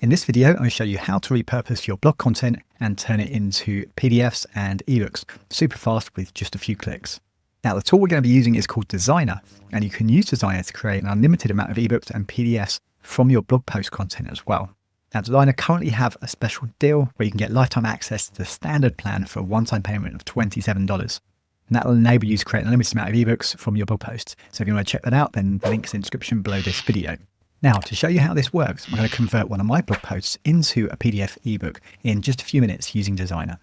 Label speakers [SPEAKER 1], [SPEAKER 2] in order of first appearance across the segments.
[SPEAKER 1] In this video, I'm going to show you how to repurpose your blog content and turn it into PDFs and eBooks super fast with just a few clicks. Now, the tool we're going to be using is called Designrr, and you can use Designrr to create an unlimited amount of eBooks and PDFs from your blog post content as well. Now, Designrr currently have a special deal where you can get lifetime access to the standard plan for a one-time payment of $27. And that will enable you to create an unlimited amount of eBooks from your blog posts. So if you want to check that out, then the link's in the description below this video. Now, to show you how this works, I'm going to convert one of my blog posts into a PDF ebook in just a few minutes using Designrr.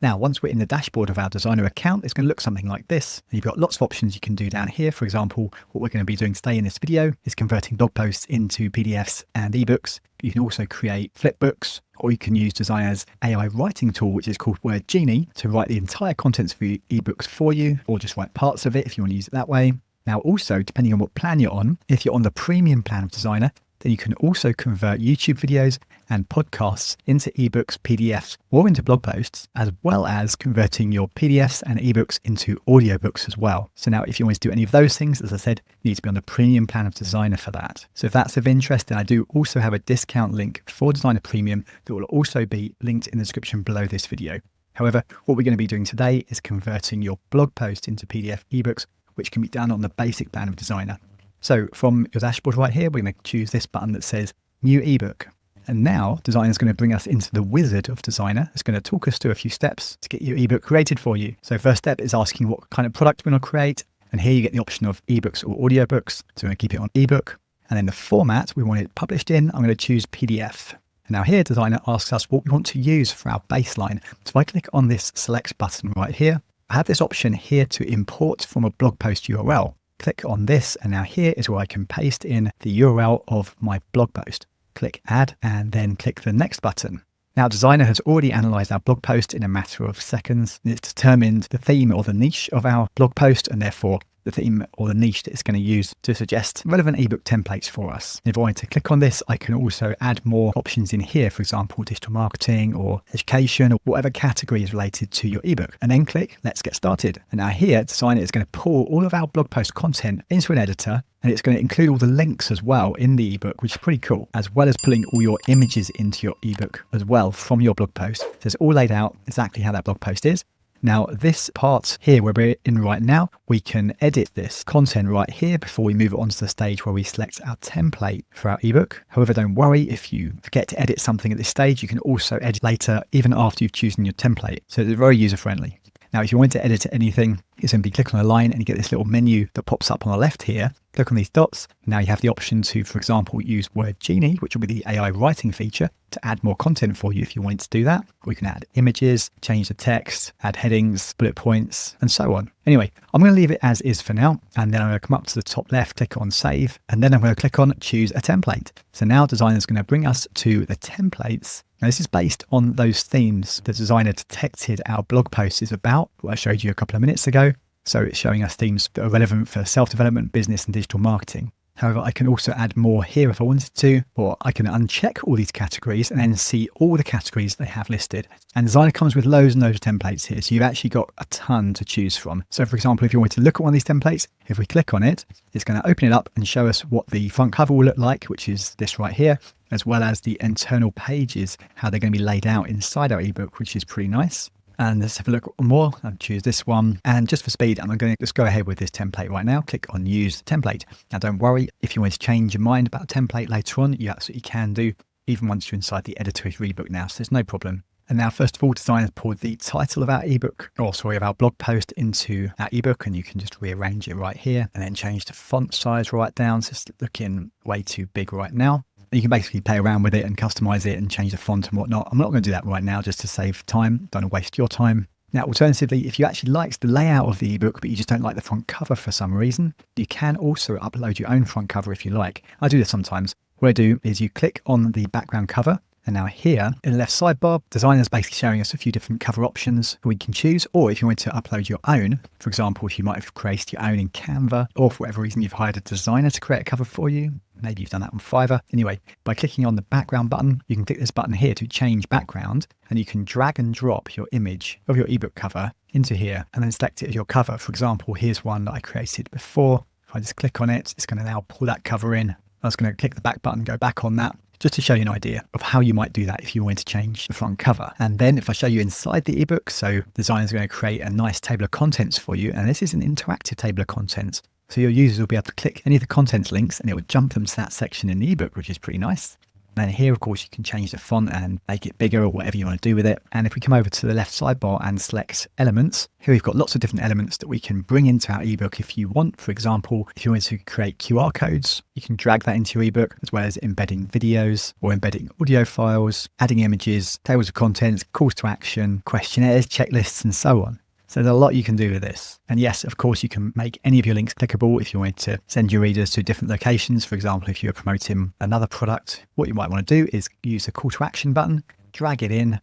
[SPEAKER 1] Now, once we're in the dashboard of our Designrr account, it's going to look something like this. And you've got lots of options you can do down here. For example, what we're going to be doing today in this video is converting blog posts into PDFs and ebooks. You can also create flipbooks, or you can use Designrr's AI writing tool, which is called Word Genie, to write the entire contents of your ebooks for you, or just write parts of it if you want to use it that way. Now, also, depending on what plan you're on, if you're on the premium plan of Designrr, then you can also convert YouTube videos and podcasts into ebooks, PDFs, or into blog posts, as well as converting your PDFs and ebooks into audiobooks as well. So now, if you want to do any of those things, as I said, you need to be on the premium plan of Designrr for that. So if that's of interest, then I do also have a discount link for Designrr Premium that will also be linked in the description below this video. However, what we're going to be doing today is converting your blog post into PDF ebooks, which can be done on the basic plan of Designrr. So from your dashboard right here, we're going to choose this button that says New eBook. And now Designrr is going to bring us into the wizard of Designrr. It's going to talk us through a few steps to get your ebook created for you. So first step is asking what kind of product we want to create. And here you get the option of ebooks or audiobooks. So we're going to keep it on ebook. And then the format we want it published in, I'm going to choose PDF. And now here Designrr asks us what we want to use for our baseline. So if I click on this select button right here, I have this option here to import from a blog post URL. Click on this, and now here is where I can paste in the URL of my blog post. Click add, and then click the next button. Now, Designrr has already analyzed our blog post in a matter of seconds. It's determined the theme or the niche of our blog post, and therefore the theme or the niche that it's going to use to suggest relevant ebook templates for us. If I want to click on this, I can also add more options in here, for example, digital marketing or education or whatever category is related to your ebook. And then click Let's Get Started. And now here, Designrr is going to pull all of our blog post content into an editor, and it's going to include all the links as well in the ebook, which is pretty cool, as well as pulling all your images into your ebook as well from your blog post. So it's all laid out exactly how that blog post is. Now, this part here where we're in right now, we can edit this content right here before we move it on to the stage where we select our template for our ebook. However, don't worry, if you forget to edit something at this stage, you can also edit later, even after you've chosen your template. So it's very user-friendly. Now, if you want to edit anything, you simply click on a line and you get this little menu that pops up on the left here. Click on these dots. Now you have the option to, for example, use Word Genie, which will be the AI writing feature, to add more content for you if you wanted to do that. We can add images, change the text, add headings, bullet points, and so on. Anyway, I'm going to leave it as is for now. And then I'm going to come up to the top left, click on save, and then I'm going to click on choose a template. So now Designrr is going to bring us to the templates. Now, this is based on those themes that Designrr detected our blog post is about, what I showed you a couple of minutes ago. So it's showing us themes that are relevant for self-development, business, and digital marketing. However, I can also add more here if I wanted to, or I can uncheck all these categories and then see all the categories they have listed. And Designrr comes with loads and loads of templates here, so you've actually got a ton to choose from. So for example, if you wanted to look at one of these templates, if we click on it, it's going to open it up and show us what the front cover will look like, which is this right here, as well as the internal pages, how they're going to be laid out inside our ebook, which is pretty nice. And let's have a look more. I'll choose this one. And just for speed, I'm going to just go ahead with this template right now. Click on use template. Now, don't worry, if you want to change your mind about a template later on, you absolutely can do, even once you're inside the editor of your ebook now. So there's no problem. And now, first of all, Designrr has pulled the title of our ebook, of our blog post into our ebook, and you can just rearrange it right here and then change the font size right down. So it's looking way too big right now. You can basically play around with it and customize it and change the font and whatnot. I'm not going to do that right now just to save time. Don't want to waste your time. Now, alternatively, if you actually liked the layout of the ebook, but you just don't like the front cover for some reason, you can also upload your own front cover if you like. I do this sometimes. What I do is you click on the background cover. And now here in the left sidebar, Designrr is basically showing us a few different cover options we can choose. Or if you want to upload your own, for example, if you might have created your own in Canva, or for whatever reason you've hired a designer to create a cover for you, maybe you've done that on Fiverr. Anyway, by clicking on the background button, you can click this button here to change background, and you can drag and drop your image of your ebook cover into here and then select it as your cover. For example, here's one that I created before. If I just click on it, it's going to now pull that cover in. I was going to click the back button, go back on that, just to show you an idea of how you might do that if you want to change the front cover. And then if I show you inside the ebook, so Designrr is going to create a nice table of contents for you. And this is an interactive table of contents. So your users will be able to click any of the contents links and it will jump them to that section in the ebook, which is pretty nice. And here, of course, you can change the font and make it bigger or whatever you want to do with it. And if we come over to the left sidebar and select elements, here we've got lots of different elements that we can bring into our ebook if you want. For example, if you want to create QR codes, you can drag that into your ebook, as well as embedding videos or embedding audio files, adding images, tables of contents, calls to action, questionnaires, checklists, and so on. So there's a lot you can do with this. And yes, of course, you can make any of your links clickable if you wanted to send your readers to different locations. For example, if you're promoting another product, what you might want to do is use the call to action button, drag it in.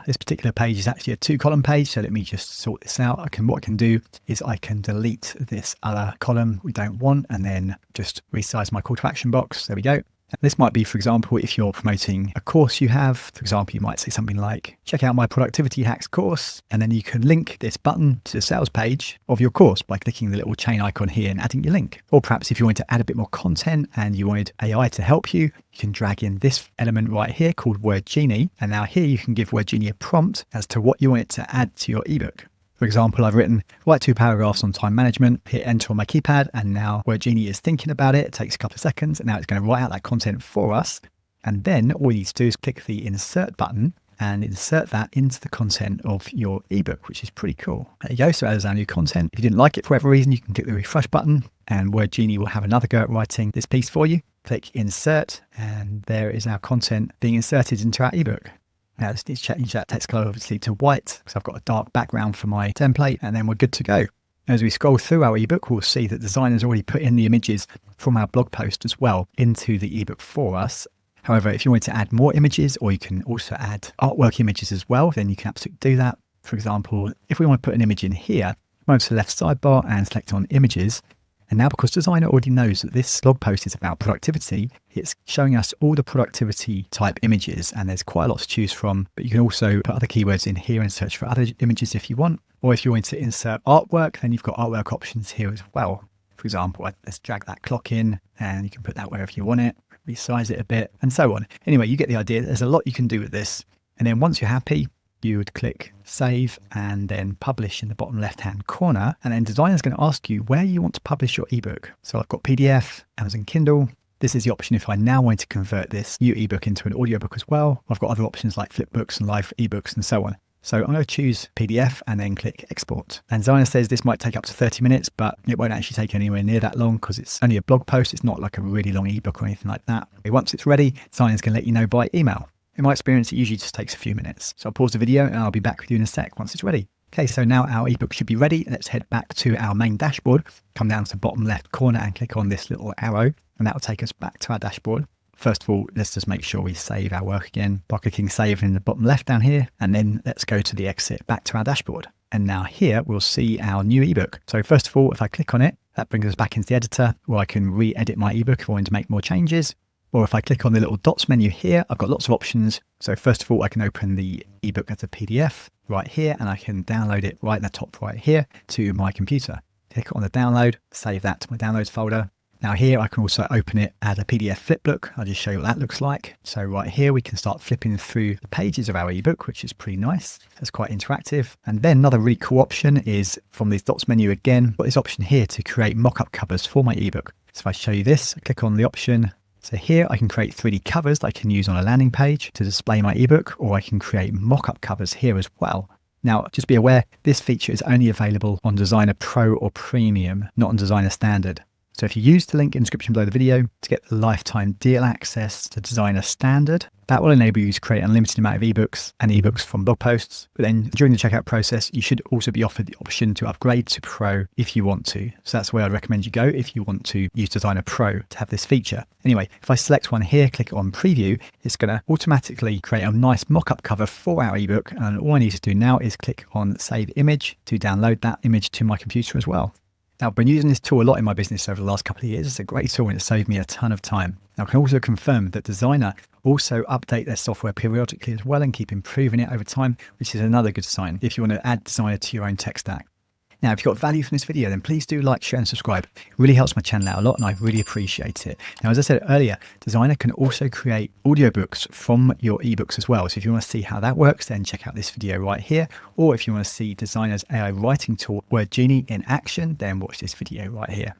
[SPEAKER 1] This particular page is actually a 2-column page. So let me just sort this out. What I can do is I can delete this other column we don't want and then just resize my call to action box. There we go. This might be, for example, if you're promoting a course you have. For example, you might say something like, check out my productivity hacks course. And then you can link this button to the sales page of your course by clicking the little chain icon here and adding your link. Or perhaps if you want to add a bit more content and you wanted AI to help you, you can drag in this element right here called Word Genie. And now here you can give Word Genie a prompt as to what you want it to add to your ebook. For example, I've written, write 2 paragraphs on time management, hit enter on my keypad, and now Word Genie is thinking about it. It takes a couple of seconds, and now it's going to write out that content for us. And then all you need to do is click the insert button and insert that into the content of your ebook, which is pretty cool. There you go. So as our new content, if you didn't like it for whatever reason, you can click the refresh button and Word Genie will have another go at writing this piece for you. Click insert, and there is our content being inserted into our ebook. Now I just need to change that text color obviously to white because I've got a dark background for my template, and then we're good to go. As we scroll through our ebook, we'll see that Designrr's already put in the images from our blog post as well into the ebook for us. However, if you want to add more images, or you can also add artwork images as well, then you can absolutely do that. For example, if we want to put an image in here, go to the left sidebar and select on images. And now because Designrr already knows that this blog post is about productivity, it's showing us all the productivity type images, and there's quite a lot to choose from. But you can also put other keywords in here and search for other images if you want. Or if you want to insert artwork, then you've got artwork options here as well. For example, let's drag that clock in and you can put that wherever you want it, resize it a bit and so on. Anyway, you get the idea. There's a lot you can do with this. And then once you're happy, you would click save and then publish in the bottom left hand corner. And then Designrr is going to ask you where you want to publish your ebook. So I've got PDF, Amazon Kindle. This is the option if I now want to convert this new ebook into an audiobook as well. I've got other options like Flipbooks and live ebooks and so on. So I'm going to choose PDF and then click export. And Designrr says this might take up to 30 minutes, but it won't actually take anywhere near that long because it's only a blog post. It's not like a really long ebook or anything like that. Once it's ready, Designrr is going to let you know by email. In my experience, it usually just takes a few minutes. So I'll pause the video and I'll be back with you in a sec once it's ready. Okay, so now our ebook should be ready. Let's head back to our main dashboard. Come down to the bottom left corner and click on this little arrow, and that will take us back to our dashboard. First of all, let's just make sure we save our work again by clicking save in the bottom left down here. And then let's go to the exit back to our dashboard. And now here we'll see our new ebook. So first of all, if I click on it, that brings us back into the editor where I can re-edit my ebook if I want to make more changes. Or if I click on the little dots menu here, I've got lots of options. So first of all, I can open the ebook as a PDF right here, and I can download it right in the top right here to my computer. Click on the download, save that to my downloads folder. Now here I can also open it as a PDF flipbook. I'll just show you what that looks like. So right here we can start flipping through the pages of our ebook, which is pretty nice. That's quite interactive. And then another really cool option is from this dots menu again, I've got this option here to create mock-up covers for my ebook. So if I show you this, I click on the option. So here I can create 3D covers that I can use on a landing page to display my ebook, or I can create mock-up covers here as well. Now, just be aware, this feature is only available on Designrr Pro or Premium, not on Designrr Standard. So if you use the link in the description below the video to get the lifetime deal access to Designrr Standard, that will enable you to create an unlimited amount of ebooks and ebooks from blog posts. But then during the checkout process, you should also be offered the option to upgrade to Pro if you want to. So that's where I'd recommend you go if you want to use Designrr Pro to have this feature. Anyway, if I select one here, click on preview, it's going to automatically create a nice mock-up cover for our ebook. And all I need to do now is click on save image to download that image to my computer as well. Now, I've been using this tool a lot in my business over the last couple of years. It's a great tool and it saved me a ton of time. Now, I can also confirm that Designrr also update their software periodically as well and keep improving it over time, which is another good sign if you want to add Designrr to your own tech stack. Now, if you got value from this video, then please do like, share and subscribe. It really helps my channel out a lot and I really appreciate it. Now, as I said earlier, Designrr can also create audiobooks from your ebooks as well. So if you want to see how that works, then check out this video right here. Or if you want to see Designrr's AI writing tool, Word Genie, in action, then watch this video right here.